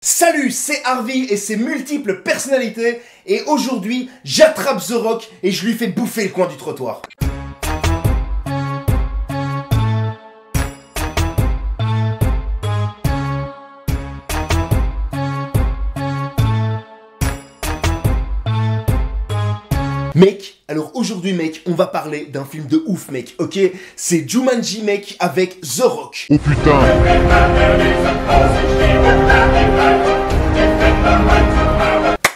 Salut, c'est Harvey et ses multiples personnalités, et aujourd'hui, j'attrape The Rock et je lui fais bouffer le coin du trottoir. Mec, alors aujourd'hui mec, on va parler d'un film de ouf mec, ok? C'est Jumanji mec avec The Rock. Oh putain.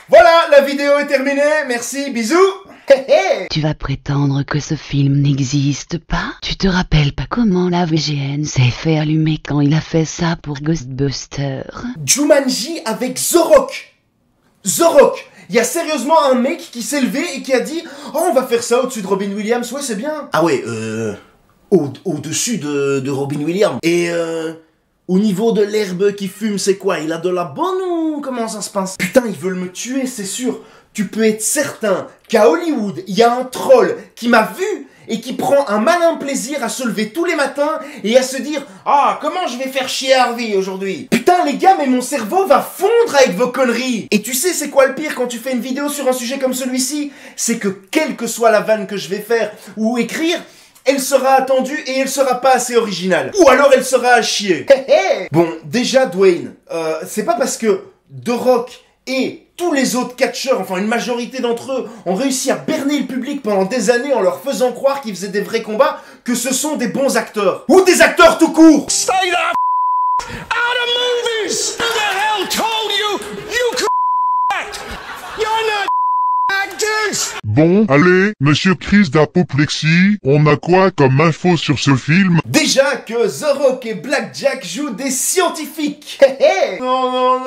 Voilà, la vidéo est terminée, merci, bisous. Tu vas prétendre que ce film n'existe pas? Tu te rappelles pas comment la VGN s'est fait allumer quand il a fait ça pour Ghostbusters? Jumanji avec The Rock. The Rock. Il y a sérieusement un mec qui s'est levé et qui a dit « Oh, on va faire ça au-dessus de Robin Williams, ouais, c'est bien. » Ah ouais, au-dessus de Robin Williams. Et au niveau de l'herbe qui fume, c'est quoi? Il a de la bonne ou comment ça se passe? Putain, ils veulent me tuer, c'est sûr. Tu peux être certain qu'à Hollywood, il y a un troll qui m'a vu et qui prend un malin plaisir à se lever tous les matins et à se dire « Ah, comment je vais faire chier Harvey aujourd'hui ?» Putain les gars, mais mon cerveau va fondre avec vos conneries. Et tu sais c'est quoi le pire quand tu fais une vidéo sur un sujet comme celui-ci? C'est que quelle que soit la vanne que je vais faire ou écrire, elle sera attendue et elle sera pas assez originale. Ou alors elle sera à chier. Bon, déjà Dwayne, c'est pas parce que The Rock et tous les autres catcheurs, enfin une majorité d'entre eux, ont réussi à berner le public pendant des années en leur faisant croire qu'ils faisaient des vrais combats, que ce sont des bons acteurs. Ou des acteurs tout court. Stay the out of movies! Who the hell told you you could act? You're not actors! Bon, allez, monsieur Chris d'Apoplexie, on a quoi comme info sur ce film? Déjà que The Rock et Blackjack jouent des scientifiques. Non.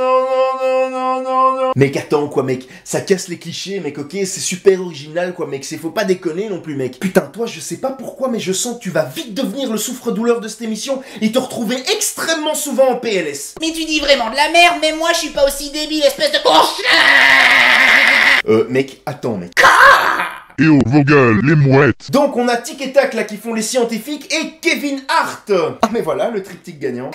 Mec, attends quoi mec, ça casse les clichés mec, ok, c'est super original quoi mec, faut pas déconner non plus mec. Putain toi, je sais pas pourquoi mais je sens que tu vas vite devenir le souffre-douleur de cette émission et te retrouver extrêmement souvent en PLS. Mais tu dis vraiment de la merde, mais moi je suis pas aussi débile, espèce de con. Mec, attends mec. Et oh, vos gueules, les mouettes. Donc on a Tic et Tac là qui font les scientifiques et Kevin Hart. Ah mais voilà le triptyque gagnant.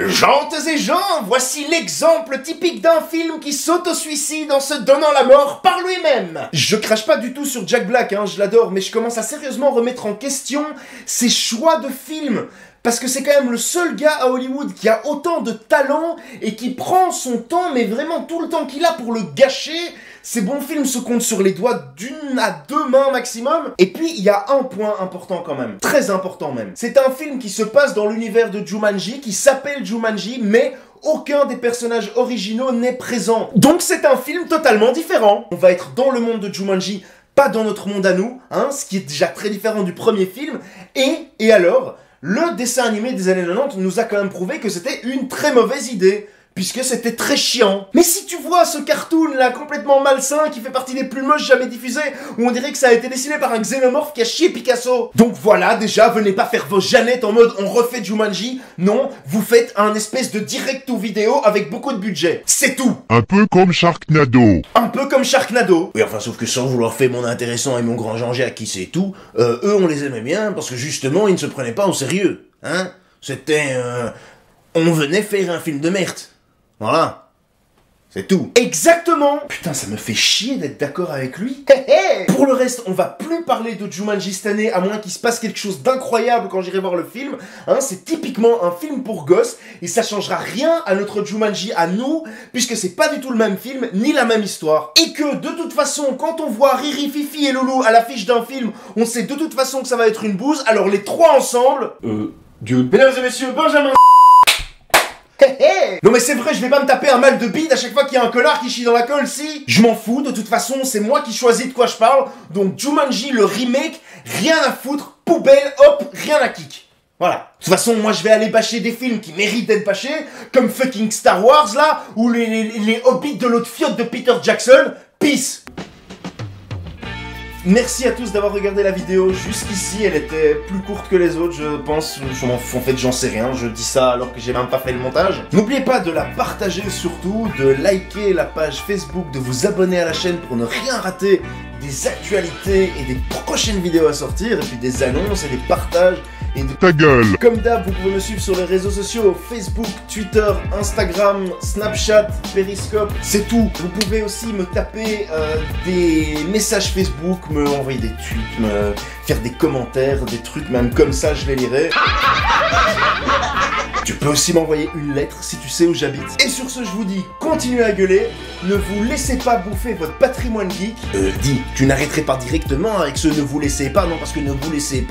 Jantes et gens, voici l'exemple typique d'un film qui s'auto-suicide en se donnant la mort par lui-même. Je crache pas du tout sur Jack Black, hein, je l'adore, mais je commence à sérieusement remettre en question ses choix de films. Parce que c'est quand même le seul gars à Hollywood qui a autant de talent et qui prend son temps, mais vraiment tout le temps qu'il a pour le gâcher. Ces bons films se comptent sur les doigts d'une à deux mains maximum. Et puis, il y a un point important quand même, très important même. C'est un film qui se passe dans l'univers de Jumanji, qui s'appelle Jumanji, mais aucun des personnages originaux n'est présent. Donc c'est un film totalement différent. On va être dans le monde de Jumanji, pas dans notre monde à nous, hein, ce qui est déjà très différent du premier film. Et alors, le dessin animé des années 90 nous a quand même prouvé que c'était une très mauvaise idée, puisque c'était très chiant. Mais si tu vois ce cartoon là complètement malsain qui fait partie des plus moches jamais diffusés, où on dirait que ça a été dessiné par un xénomorphe qui a chié Picasso. Donc voilà, déjà, venez pas faire vos Jeannettes en mode on refait Jumanji. Non, vous faites un espèce de direct ou vidéo avec beaucoup de budget. C'est tout. Un peu comme Sharknado. Un peu comme Sharknado. Oui, enfin, sauf que sans vouloir faire mon intéressant et mon grand Jean-Jacques qui sait tout, eux on les aimait bien parce que justement ils ne se prenaient pas au sérieux. Hein? C'était... on venait faire un film de merde. Voilà. C'est tout. Exactement. Putain, ça me fait chier d'être d'accord avec lui. Pour le reste, on va plus parler de Jumanji cette année, à moins qu'il se passe quelque chose d'incroyable quand j'irai voir le film. Hein, c'est typiquement un film pour gosses, et ça changera rien à notre Jumanji à nous, puisque c'est pas du tout le même film, ni la même histoire. Et que, de toute façon, quand on voit Riri, Fifi et Loulou à l'affiche d'un film, on sait de toute façon que ça va être une bouse, alors les trois ensemble... Dieu. Mesdames et messieurs, Benjamin... Non mais c'est vrai, je vais pas me taper un mal de bide à chaque fois qu'il y a un connard qui chie dans la colle, si. Je m'en fous, de toute façon, c'est moi qui choisis de quoi je parle. Donc Jumanji, le remake, rien à foutre, poubelle, hop, rien à kick. Voilà. De toute façon, moi je vais aller bâcher des films qui méritent d'être bâchés, comme fucking Star Wars là, ou les Hobbits de l'autre fiotte de Peter Jackson. Peace. Merci à tous d'avoir regardé la vidéo jusqu'ici, elle était plus courte que les autres je pense, en fait j'en sais rien, je dis ça alors que j'ai même pas fait le montage. N'oubliez pas de la partager surtout, de liker la page Facebook, de vous abonner à la chaîne pour ne rien rater des actualités et des prochaines vidéos à sortir, et puis des annonces et des partages Et Ta gueule. comme d'hab, vous pouvez me suivre sur les réseaux sociaux, Facebook, Twitter, Instagram, Snapchat, Periscope, c'est tout. Vous pouvez aussi me taper des messages Facebook, me envoyer des tweets, me faire des commentaires, des trucs, même comme ça je les lirai. Tu peux aussi m'envoyer une lettre si tu sais où j'habite. Et sur ce, je vous dis, continuez à gueuler, ne vous laissez pas bouffer votre patrimoine geek. Dis, tu n'arrêterais pas directement avec ce ne vous laissez pas, non, parce que ne vous laissez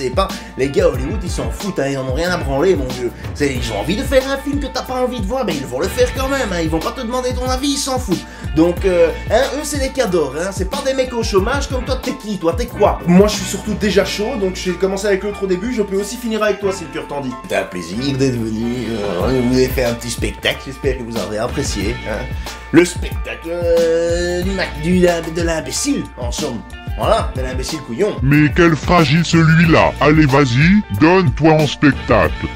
pas, les gars Hollywood ils s'en foutent, hein, ils en ont rien à branler, mon vieux. Ils ont envie de faire un film que t'as pas envie de voir, mais ils vont le faire quand même, hein, ils vont pas te demander ton avis, ils s'en foutent. Donc, eux c'est des cadors, hein, c'est pas des mecs au chômage comme toi, t'es qui, toi, t'es quoi? Moi je suis surtout déjà chaud, donc j'ai commencé avec l'autre au début, je peux aussi finir avec toi si le cœur t'en dit. C'était un plaisir d'être venu, on vous avez fait un petit spectacle, j'espère que vous aurez apprécié, hein. Le spectacle de l'imbécile, en somme. Voilà, de l'imbécile couillon. Mais quel fragile celui-là. Allez, vas-y, donne-toi en spectacle.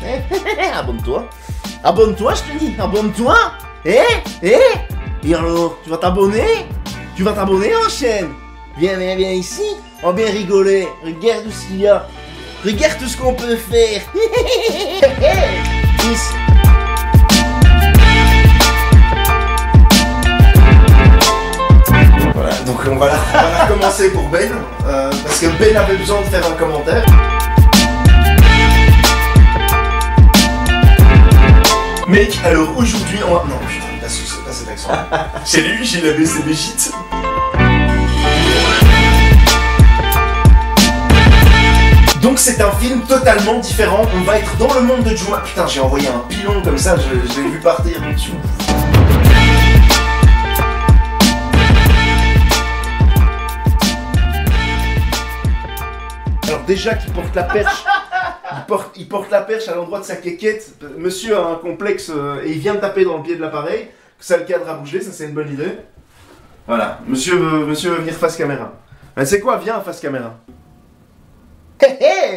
Abonne-toi. Abonne-toi, je te dis, abonne-toi. Et alors, tu vas t'abonner? Tu vas t'abonner en chaîne? Viens ici, on va bien rigoler. Regarde tout ce qu'il y a. Regarde tout ce qu'on peut faire. Peace. Voilà, donc on va la recommencer pour Ben, parce que Ben avait besoin de faire un commentaire. Mec, alors aujourd'hui on va... Non putain, pas cet accent. C'est lui, j'ai la BCB shit. Donc c'est un film totalement différent, on va être dans le monde de Juma. Putain, j'ai envoyé un pilon comme ça, je l'ai vu partir dessus. Alors déjà qu'il porte la perche, il porte la perche à l'endroit de sa quéquette. Monsieur a un complexe et il vient de taper dans le pied de l'appareil. Ça le cadre à bouger, ça c'est une bonne idée. Voilà, monsieur veut venir face caméra. Mais c'est quoi, viens face caméra. Hé hé.